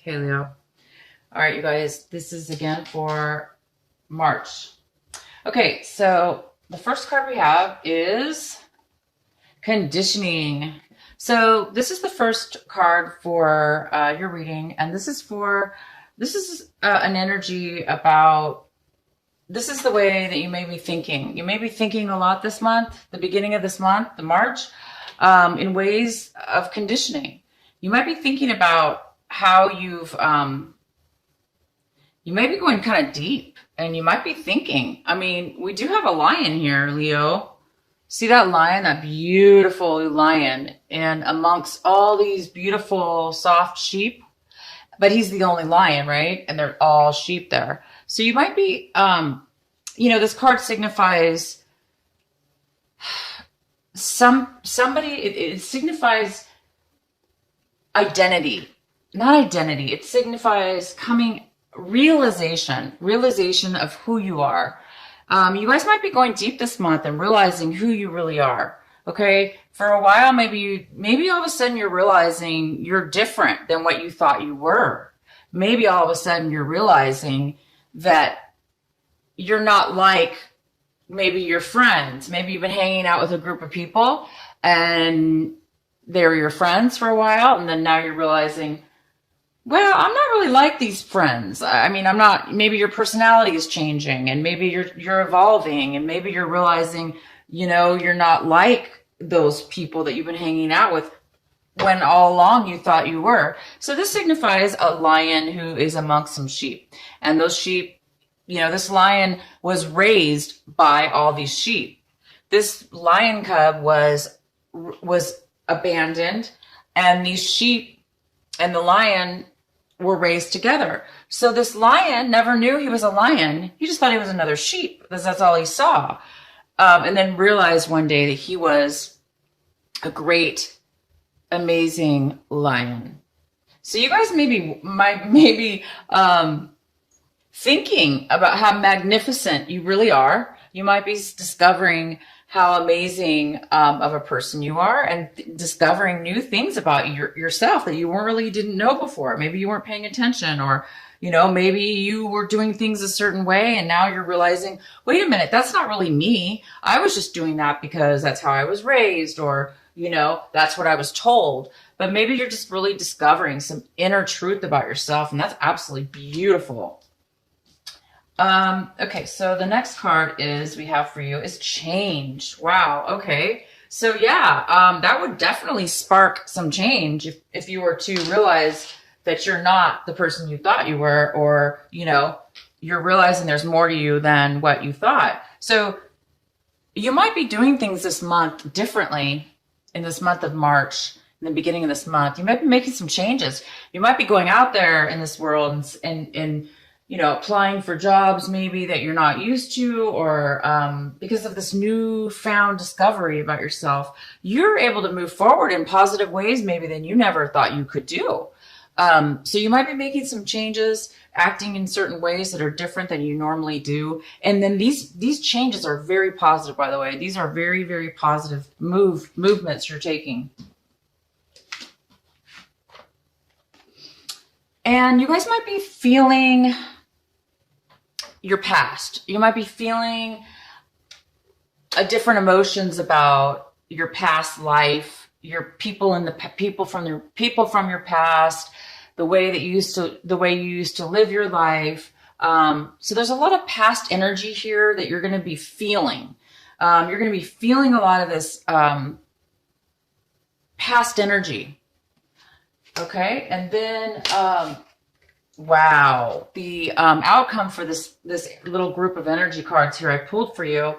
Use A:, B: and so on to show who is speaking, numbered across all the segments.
A: Okay, Leo. All right, you guys, this is again for March. Okay, so the first card we have is conditioning. So this is the first card for your reading, and this is an energy about, this is the way that you may be thinking. You may be thinking a lot this month, the beginning of this month, the March, in ways of conditioning. You might be thinking about how you may be going kind of deep, and you might be thinking, I mean, we do have a lion here, Leo. See that lion, that beautiful lion, and amongst all these beautiful soft sheep, but he's the only lion, right? And they're all sheep there. So you might be, this card signifies somebody, it signifies identity, not identity. It signifies realization of who you are. You guys might be going deep this month and realizing who you really are. Okay. For a while, maybe all of a sudden you're realizing you're different than what you thought you were. Maybe all of a sudden you're realizing that you're not like maybe your friends. Maybe you've been hanging out with a group of people and they were your friends for a while. And then now you're realizing, well, I'm not really like these friends. I mean, I'm not, maybe your personality is changing, and maybe you're evolving, and maybe you're realizing, you're not like those people that you've been hanging out with when all along you thought you were. So this signifies a lion who is amongst some sheep. And those sheep, this lion was raised by all these sheep. This lion cub was abandoned, and these sheep and the lion were raised together. So this lion never knew he was a lion. He just thought he was another sheep, because that's all he saw. And then realized one day that he was a great, amazing lion. So you guys might be thinking about how magnificent you really are. You might be discovering how amazing of a person you are, and discovering new things about yourself that you didn't know before. Maybe you weren't paying attention, or, maybe you were doing things a certain way, and now you're realizing, wait a minute, that's not really me. I was just doing that because that's how I was raised, or, that's what I was told. But maybe you're just really discovering some inner truth about yourself, and that's absolutely beautiful. Okay, so the next card we have for you is change. Wow. Okay. So yeah, that would definitely spark some change if you were to realize that you're not the person you thought you were, or, you're realizing there's more to you than what you thought. So you might be doing things this month differently in this month of March. In the beginning of this month, you might be making some changes. You might be going out there in this world and applying for jobs maybe that you're not used to, or because of this newfound discovery about yourself, you're able to move forward in positive ways maybe than you never thought you could do. So you might be making some changes, acting in certain ways that are different than you normally do. And then these changes are very positive, by the way. These are very, very positive movements you're taking. And you guys might be feeling your past. You might be feeling different emotions about your past life, your people from your past, the way you used to live your life. So there's a lot of past energy here that you're going to be feeling. You're going to be feeling a lot of this past energy. Okay, and then wow, the outcome for this little group of energy cards here I pulled for you,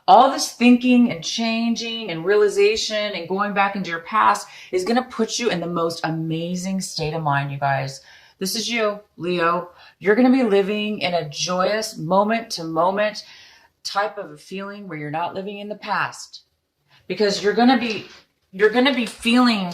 A: all this thinking and changing and realization and going back into your past is going to put you in the most amazing state of mind, you guys. This is you, Leo. You're going to be living in a joyous moment to moment type of a feeling where you're not living in the past, because you're going to be feeling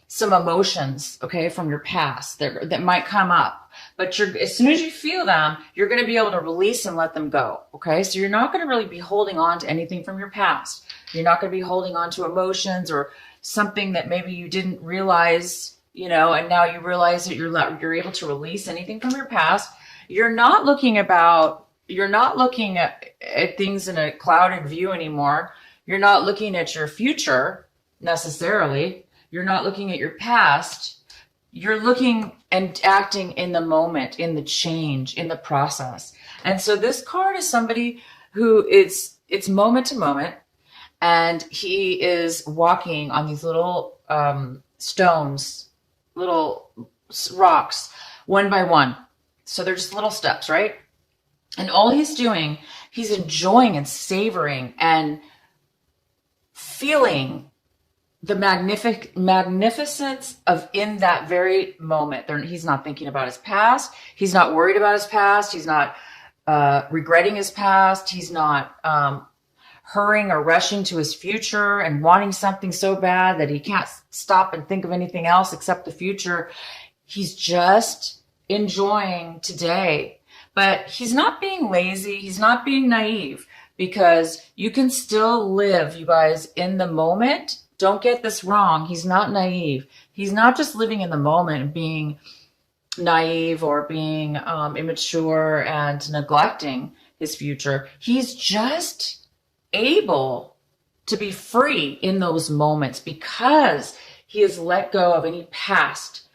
A: some emotions, okay, from your past that might come up. But as soon as you feel them, you're going to be able to release and let them go, okay? So you're not going to really be holding on to anything from your past. You're not going to be holding on to emotions or something that maybe you didn't realize and now you realize that you're able to release anything from your past. You're not looking at things in a clouded view anymore. You're not looking at your future necessarily. You're not looking at your past. You're looking and acting in the moment, in the change, in the process. And so this card is somebody who it's moment to moment, and he is walking on these little stones, little rocks, one by one. So they're just little steps, right? And all he's doing, he's enjoying and savoring and feeling the magnificence of in that very moment. He's not thinking about his past. He's not worried about his past. He's not regretting his past. He's not hurrying or rushing to his future and wanting something so bad that he can't stop and think of anything else except the future. He's just enjoying today. But he's not being lazy. He's not being naive, because you can still live, you guys, in the moment. Don't get this wrong. He's not naive. He's not just living in the moment and being naive or being immature and neglecting his future. He's just able to be free in those moments because he has let go of any past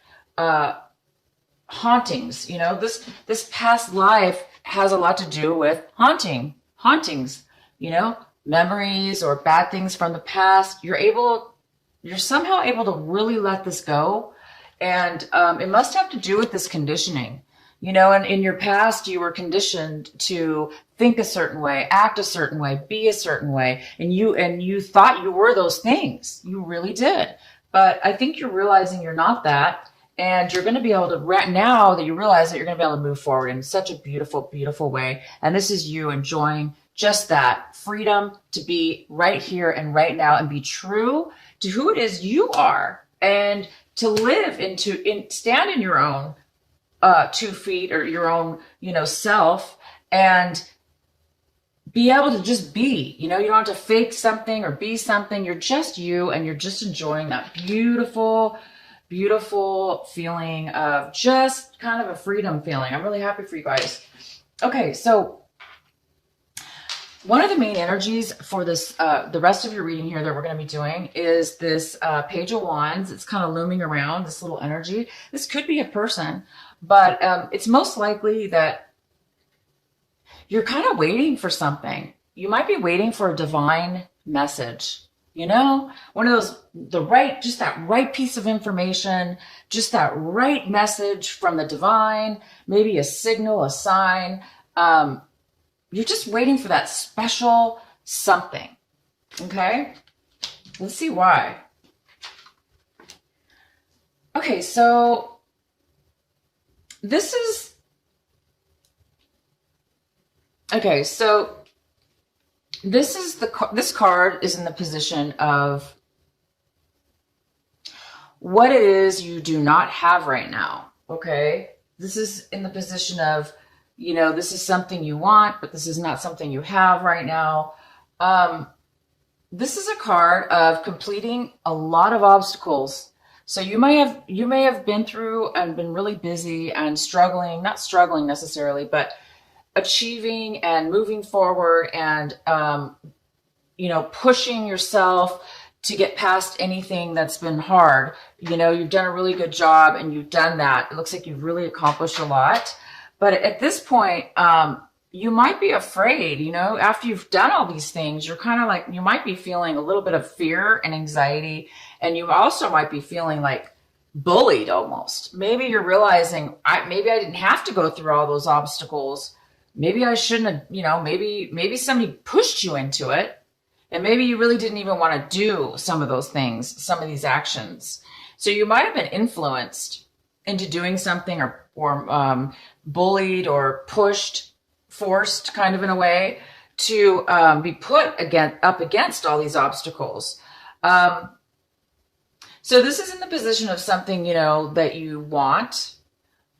A: hauntings. This past life has a lot to do with hauntings, memories or bad things from the past. You're somehow able to really let this go. And it must have to do with this conditioning, and in your past, you were conditioned to think a certain way, act a certain way, be a certain way. And you thought you were those things. You really did. But I think you're realizing you're not that. And you're going to be able to, now that you realize that, you're going to be able to move forward in such a beautiful, beautiful way. And this is you enjoying just that freedom to be right here and right now and be true to who it is you are, and to live stand in your own 2 feet, or your own, self, and be able to just be. You don't have to fake something or be something. You're just you, and you're just enjoying that beautiful, beautiful feeling of just kind of a freedom feeling. I'm really happy for you guys. Okay, so one of the main energies for this, the rest of your reading here that we're going to be doing, is this Page of Wands. It's kind of looming around, this little energy. This could be a person, but it's most likely that you're kind of waiting for something. You might be waiting for a divine message. One of those, just that right piece of information, just that right message from the divine, maybe a signal, a sign. You're just waiting for that special something. Okay? Let's see why. Okay, so this card is in the position of what it is you do not have right now. Okay? This is in the position of, this is something you want, but this is not something you have right now. This is a card of completing a lot of obstacles. So you may have been through and been really busy and struggling, not struggling necessarily, but achieving and moving forward and, pushing yourself to get past anything that's been hard. You've done a really good job, and you've done that. It looks like you've really accomplished a lot. But at this point, you might be afraid, after you've done all these things, you're kind of like, you might be feeling a little bit of fear and anxiety. And you also might be feeling like bullied almost. Maybe you're realizing, maybe I didn't have to go through all those obstacles. Maybe I shouldn't have, maybe somebody pushed you into it. And maybe you really didn't even want to do some of those things, some of these actions. So you might have been influenced into doing something, or bullied or pushed, forced kind of in a way to be put up against all these obstacles. So this is in the position of something, that you want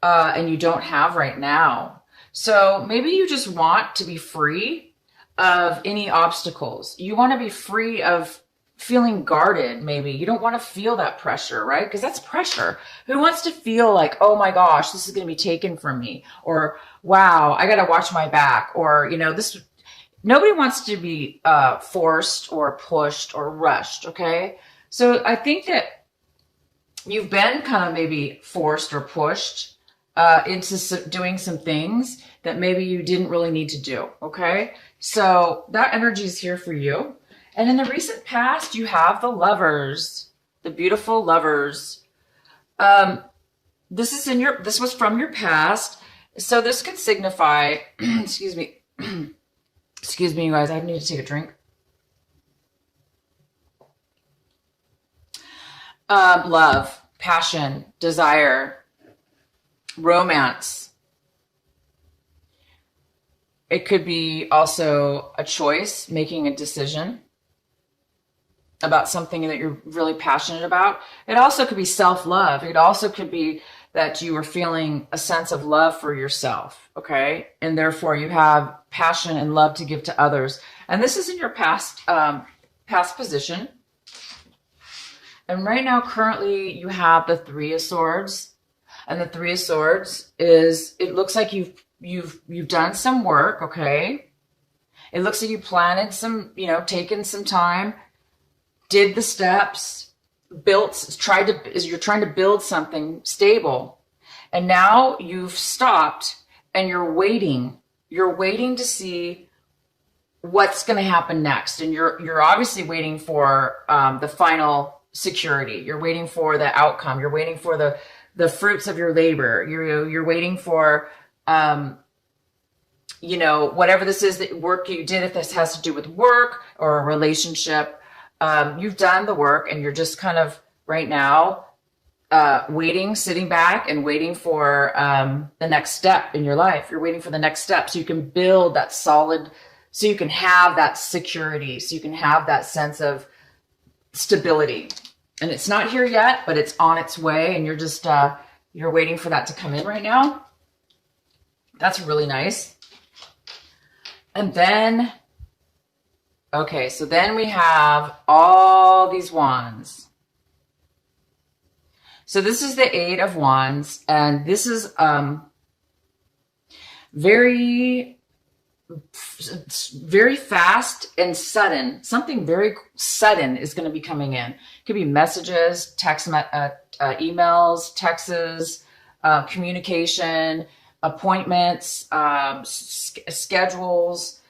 A: and you don't have right now. So maybe you just want to be free of any obstacles. You want to be free of feeling guarded, maybe. You don't want to feel that pressure, right? Because that's pressure. Who wants to feel like, oh my gosh, this is going to be taken from me? Or, wow, I got to watch my back. Or, this, nobody wants to be forced or pushed or rushed, okay? So I think that you've been kind of maybe forced or pushed into doing some things that maybe you didn't really need to do, okay? So that energy is here for you. And in the recent past, you have the Lovers, the beautiful Lovers. This was from your past. So this could signify, excuse me, excuse me, you guys, I need to take a drink. Love, passion, desire, romance. It could be also a choice, making a decision about something that you're really passionate about. It also could be self-love. It also could be that you are feeling a sense of love for yourself, okay? And therefore you have passion and love to give to others. And this is in your past position. And right now, currently, you have the Three of Swords. And the Three of Swords is, it looks like you've done some work, okay? It looks like you planted some, taken some time, did the steps, you're trying to build something stable. And now you've stopped and you're waiting. You're waiting to see what's going to happen next. And you're obviously waiting for the final security. You're waiting for the outcome. You're waiting for the fruits of your labor. You're waiting for, whatever this is, that work you did, if this has to do with work or a relationship. You've done the work and you're just kind of right now waiting, sitting back and waiting for the next step in your life. You're waiting for the next step so you can build that solid, so you can have that security, so you can have that sense of stability. And it's not here yet, but it's on its way, and you're just you're waiting for that to come in right now. That's really nice. And then okay, so then we have all these wands. So this is the Eight of Wands, and this is very fast and sudden. Something very sudden is going to be coming in. It could be messages, emails, texts, communication, appointments, schedules,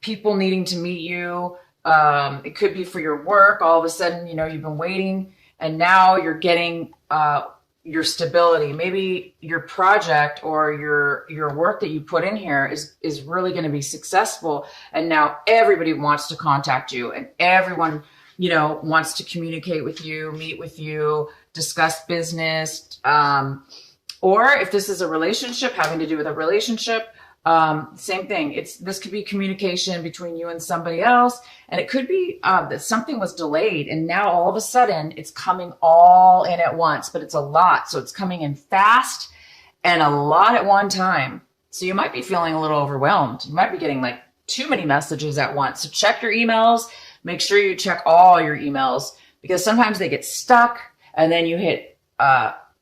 A: people needing to meet you. It could be for your work. All of a sudden, you've been waiting and now you're getting your stability. Maybe your project or your work that you put in here is really going to be successful. And now everybody wants to contact you, and everyone, wants to communicate with you, meet with you, discuss business. Or if this is a relationship, having to do with a relationship, same thing. This could be communication between you and somebody else. And it could be that something was delayed and now all of a sudden it's coming all in at once, but it's a lot. So it's coming in fast and a lot at one time. So you might be feeling a little overwhelmed. You might be getting like too many messages at once. So check your emails. Make sure you check all your emails, because sometimes they get stuck and then you hit,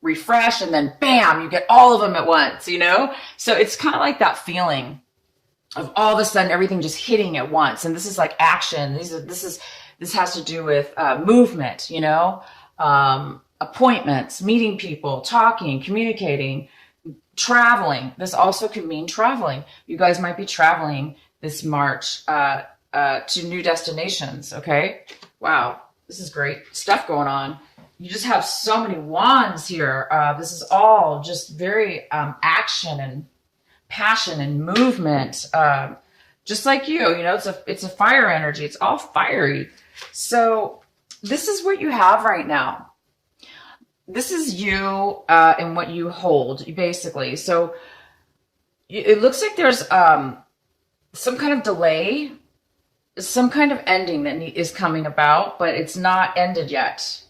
A: refresh and then bam, you get all of them at once, So it's kind of like that feeling of all of a sudden everything just hitting at once. And this is like action. This has to do with movement, appointments, meeting people, talking, communicating, traveling. This also could mean traveling. You guys might be traveling this March to new destinations. Okay. Wow. This is great stuff going on. You just have so many wands here. This is all just very action and passion and movement. Just like you, it's a fire energy. It's all fiery. So this is what you have right now. This is you and what you hold, basically. So it looks like there's some kind of delay, some kind of ending that is coming about, but it's not ended yet.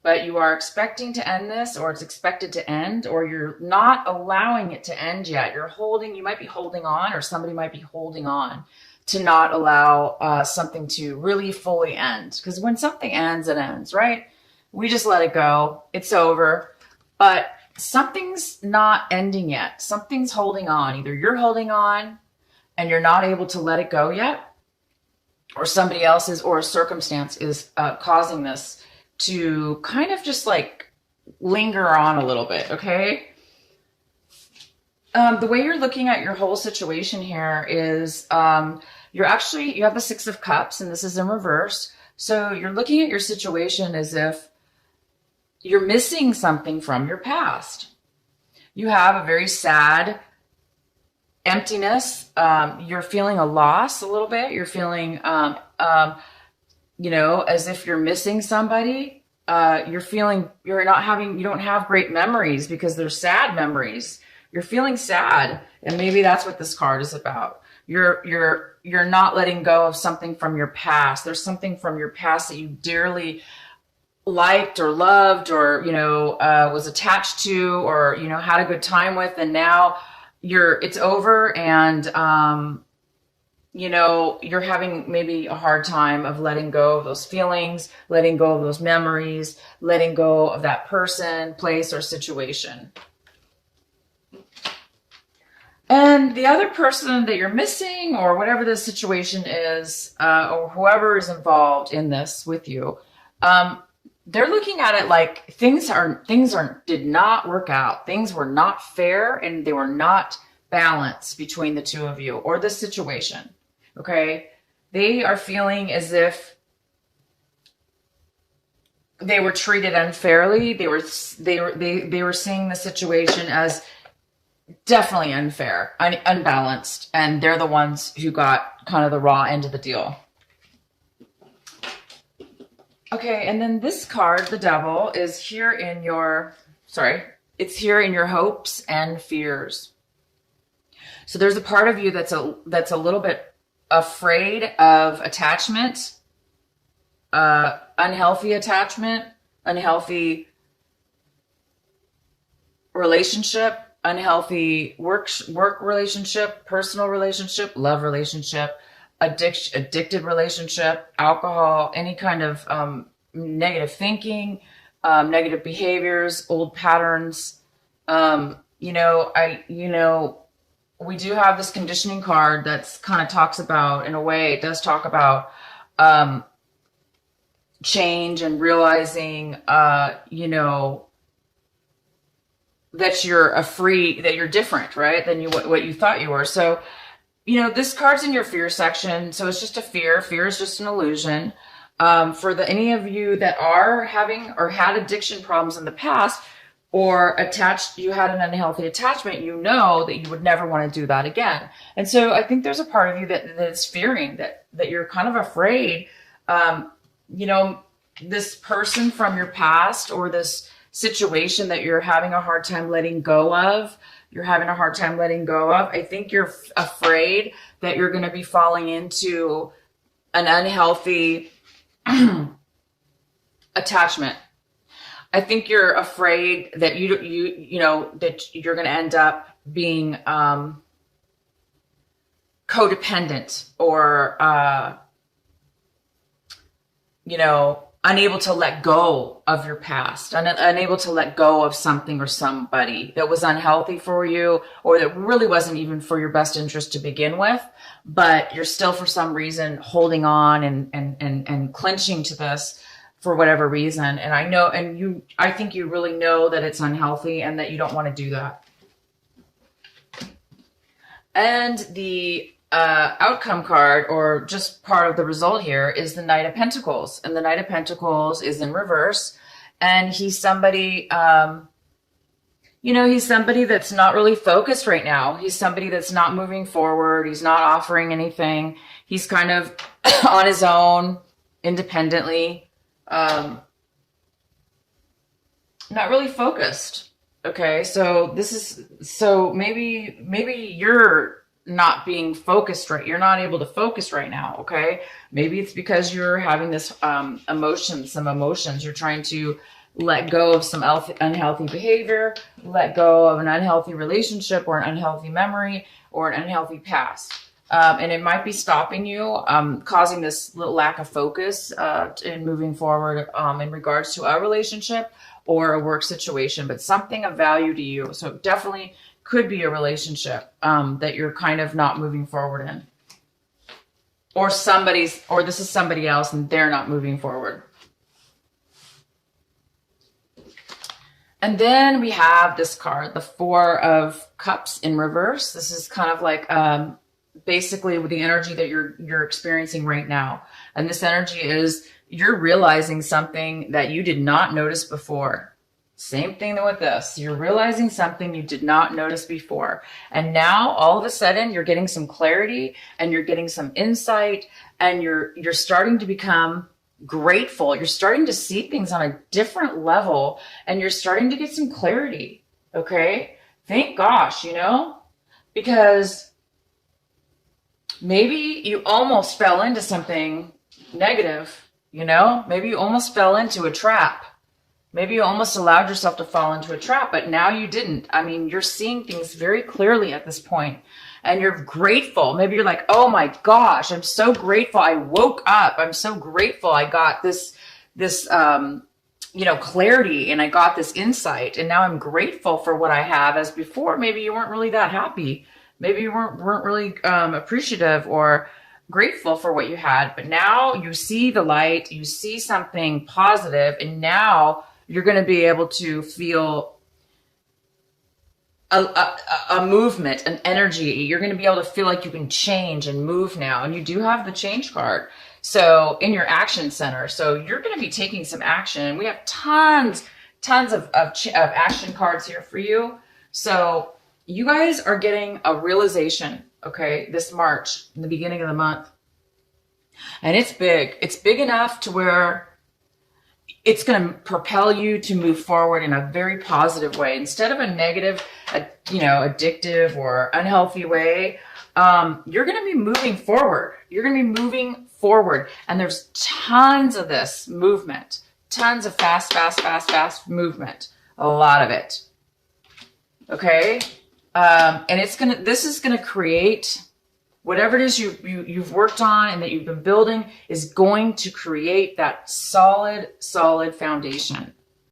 A: But you are expecting to end this, or it's expected to end, or you're not allowing it to end yet. You might be holding on, or somebody might be holding on to not allow something to really fully end. Because when something ends, it ends, right? We just let it go. It's over. But something's not ending yet. Something's holding on. Either you're holding on and you're not able to let it go yet, or somebody else's or a circumstance is causing this to kind of just like linger on a little bit, okay? The way you're looking at your whole situation here is you have the Six of Cups, and this is in reverse. So you're looking at your situation as if you're missing something from your past. You have a very sad emptiness. You're feeling a loss a little bit. You're feeling, as if you're missing somebody. You don't have great memories because they're sad memories. You're feeling sad, and maybe that's what this card is about. You're not letting go of something from your past. There's something from your past that you dearly liked or loved or, was attached to or, had a good time with. And now it's over and, you're having maybe a hard time of letting go of those feelings, letting go of those memories, letting go of that person, place, or situation. And the other person that you're missing or whatever the situation is, or whoever is involved in this with you, they're looking at it like things did not work out. Things were not fair and they were not balanced between the two of you or the situation. Okay. They are feeling as if they were treated unfairly. They were seeing the situation as definitely unfair, unbalanced, and they're the ones who got kind of the raw end of the deal. Okay, and then this card, the Devil, is here in your hopes and fears. So there's a part of you that's a little bit afraid of attachment, unhealthy attachment, unhealthy relationship, unhealthy work relationship, personal relationship, love relationship, addicted relationship, alcohol, any kind of negative thinking, negative behaviors, old patterns. We do have this conditioning card that's kind of talks about, in a way, it does talk about change and realizing, that you're different, right? Than what you thought you were. So, this card's in your fear section. So it's just a fear. Fear is just an illusion. For any of you that are having or had addiction problems in the past or you had an unhealthy attachment, you know that you would never want to do that again. And so I think there's a part of you that is fearing that you're kind of afraid, this person from your past or this situation that you're having a hard time letting go of. I think you're afraid that you're going to be falling into an unhealthy attachment. I think you're afraid that that you're going to end up being codependent or unable to let go of your past, unable to let go of something or somebody that was unhealthy for you or that really wasn't even for your best interest to begin with, but you're still for some reason holding on and clenching to this for whatever reason. And I think you really know that it's unhealthy and that you don't want to do that. And the outcome card, or just part of the result here, is the Knight of Pentacles. And the Knight of Pentacles is in reverse. And he's somebody, he's somebody that's not really focused right now. He's somebody that's not moving forward. He's not offering anything. He's kind of on his own, independently, not really focused. Okay, so maybe you're not being focused right. You're not able to focus right now. Okay. Maybe it's because you're having this, some emotions. You're trying to let go of some unhealthy behavior, let go of an unhealthy relationship or an unhealthy memory or an unhealthy past. And it might be stopping you, causing this little lack of focus in moving forward in regards to a relationship or a work situation, but something of value to you. So it definitely could be a relationship that you're kind of not moving forward in. Or this is somebody else and they're not moving forward. And then we have this card, the Four of Cups in reverse. This is kind of like basically with the energy that you're experiencing right now. And this energy is you're realizing something that you did not notice before. Same thing with this. You're realizing something you did not notice before. And now all of a sudden you're getting some clarity and you're getting some insight and you're starting to become grateful. You're starting to see things on a different level and you're starting to get some clarity. Okay? Thank gosh, because maybe you almost fell into something negative, maybe you almost fell into a trap. Maybe you almost allowed yourself to fall into a trap, but now you didn't. I mean, you're seeing things very clearly at this point and you're grateful. Maybe you're like, oh my gosh, I'm so grateful. I woke up. I'm so grateful. I got this clarity and I got this insight and now I'm grateful for what I have, as before, maybe you weren't really that happy. Maybe you weren't really appreciative or grateful for what you had, but now you see the light, you see something positive, and now you're going to be able to feel a movement, an energy. You're going to be able to feel like you can change and move now. And you do have the change card. So in your action center. So you're going to be taking some action. We have tons of action cards here for you. So you guys are getting a realization, okay, this March, in the beginning of the month. And it's big. It's big enough to where it's going to propel you to move forward in a very positive way. Instead of a negative, addictive or unhealthy way, you're going to be moving forward. You're going to be moving forward. And there's tons of this movement, tons of fast movement, a lot of it. Okay. And this is going to create whatever it is you've worked on and that you've been building is going to create that solid foundation.